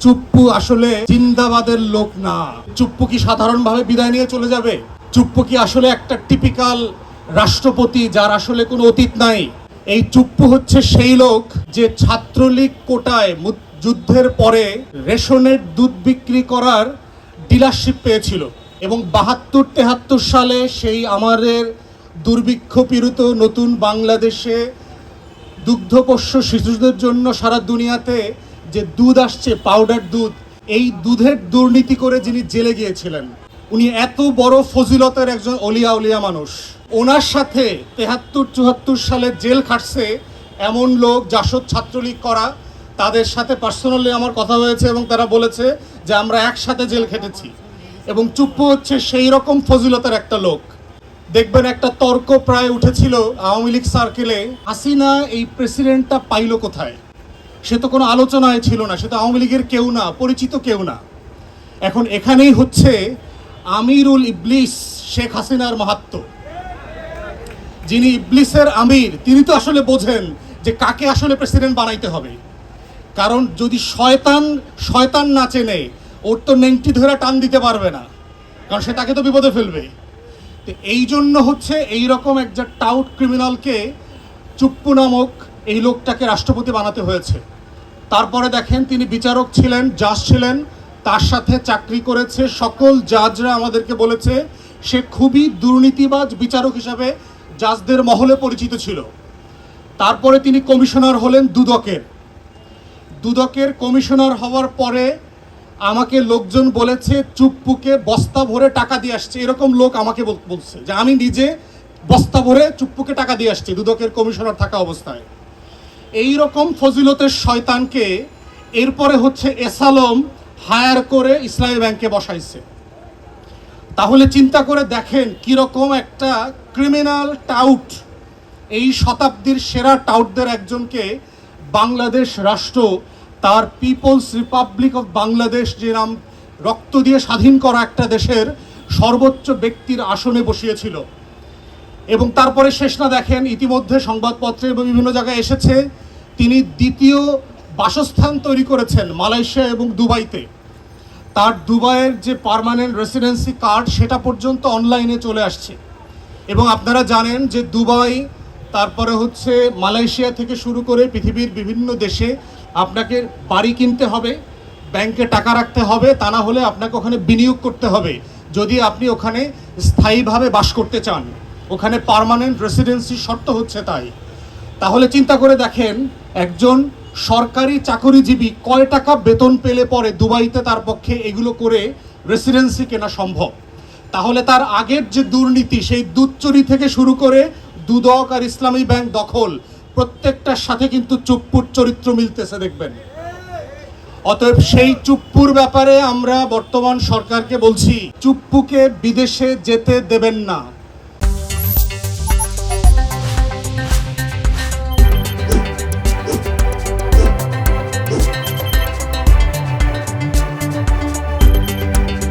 চুপ্পু আসলে জিন্দাবাদের লোক না। চুপ্পু কি সাধারণভাবে বিদায় নিয়ে চলে যাবে? চুপ্পু কি আসলে একটা টিপিক্যাল রাষ্ট্রপতি যার আসলে কোনো অতীত নাই? এই চুপ্পু হচ্ছে সেই লোক যে ছাত্রলীগ কোটায় যুদ্ধের পরে রেশনের দুধ বিক্রি করার ডিলারশিপ পেয়েছিল এবং ৭২-৭৩ সালে সেই আমাদের দুর্ভিক্ষ পীড়িত নতুন বাংলাদেশে দুগ্ধপোষ্য শিশুদের জন্য সারা দুনিয়াতে যে দুধ আসছে, পাউডার দুধ, এই দুধের দুর্নীতি করে যিনি জেলে গিয়েছিলেন, উনি এত বড় ফজিলতের একজন অলিয়া মানুষ। ওনার সাথে ৭৩-৭৪ সালে জেল খাটছে এমন লোক জাসদ ছাত্রলীগ করা, তাদের সাথে পার্সোনালি আমার কথা হয়েছে এবং তারা বলেছে যে আমরা একসাথে জেল খেটেছি। এবং চুপ্পু হচ্ছে সেই রকম ফজিলতের একটা লোক। দেখবেন একটা তর্ক প্রায় উঠেছিল আওয়ামী লীগ সার্কেলে, হাসিনা এই প্রেসিডেন্টটা পাইল কোথায়? সে তো কোনো আলোচনায় ছিল না, সে তো আওয়ামী লীগের কেউ না, পরিচিত কেউ না। এখন এখানেই হচ্ছে আমিরুল ইবলিস শেখ হাসিনার মাহাত্ম্য। যিনি ইবলিসের আমির, তিনি তো আসলে বোঝেন যে কাকে আসলে প্রেসিডেন্ট বানাইতে হবে। কারণ যদি শয়তান না চেনে, ওর তো নেংটি ধরে টান দিতে পারবে না, কারণ সে তাকে তো বিপদে ফেলবে। তো এই জন্য হচ্ছে এইরকম একটা টাউট ক্রিমিনালকে, চুপ্পু নামক এই লোকটাকে রাষ্ট্রপতি বানাতে হয়েছে। তারপরে দেখেন তিনি বিচারক ছিলেন, জাজ ছিলেন, তার সাথে চাকরি করেছে। সকল জাজরা আমাদেরকে বলেছে সে খুবই দুর্নীতিবাজ বিচারক হিসাবে জাজদের মহলে পরিচিত ছিল। তারপরে তিনি কমিশনার হলেন দুদকের কমিশনার হওয়ার পরে আমাকে লোকজন বলেছে চুপ্পুকে বস্তা ভরে টাকা দিয়ে আসছে। এরকম লোক আমাকে বলছে যে আমি নিজে বস্তা ভরে চুপ্পুকে টাকা দিয়ে আসছি দুদকের কমিশনার থাকা অবস্থায়। এই রকম ফজিলতের শয়তানকে এরপরে হচ্ছে এসালম হায়ার করে ইসলামী ব্যাংকে বসাইছে। তাহলে চিন্তা করে দেখেন কিরকম একটা ক্রিমিনাল টাউট, এই শতাব্দীর সেরা টাউটদের একজনকে বাংলাদেশ রাষ্ট্র তার পিপলস রিপাবলিক অফ বাংলাদেশ, যে নাম রক্ত দিয়ে স্বাধীন করা একটা দেশের সর্বোচ্চ ব্যক্তির আসনে বসিয়েছিল। এবং তারপরে শেষ না, দেখেন ইতিমধ্যে সংবাদপত্রে এবং বিভিন্ন জায়গায় এসেছে তিনি দ্বিতীয় বাসস্থান তৈরি করেছেন মালয়েশিয়া এবং দুবাইতে। তার দুবাইয়ের যে পার্মানেন্ট রেসিডেন্সি কার্ড সেটা পর্যন্ত অনলাইনে চলে আসছে। এবং আপনারা জানেন যে দুবাই, তারপরে হচ্ছে মালয়েশিয়া থেকে শুরু করে পৃথিবীর বিভিন্ন দেশে আপনাকে বাড়ি কিনতে হবে, ব্যাংকে টাকা রাখতে হবে, তা না হলে আপনাকে ওখানে বিনিয়োগ করতে হবে যদি আপনি ওখানে স্থায়ীভাবে বাস করতে চান। ওখানে পার্মানেন্ট রেসিডেন্সির শর্ত হচ্ছে তাই। তাহলে চিন্তা করে দেখেন একজন সরকারি চাকরিজীবী কয় টাকা বেতন পেলে পরে দুবাইতে তার পক্ষে এগুলো করে রেসিডেন্সি কেনা সম্ভব। তাহলে তার আগের যে দুর্নীতি, সেই দুধ চুরি থেকে শুরু করে দুদক আর ইসলামী ব্যাংক দখল, প্রত্যেকটার সাথে কিন্তু চুপ্পুর চরিত্র মিলতেছে দেখবেন। অতএব সেই চুপ্পুর ব্যাপারে আমরা বর্তমান সরকারকে বলছি, চুপ্পুকে বিদেশে যেতে দেবেন না।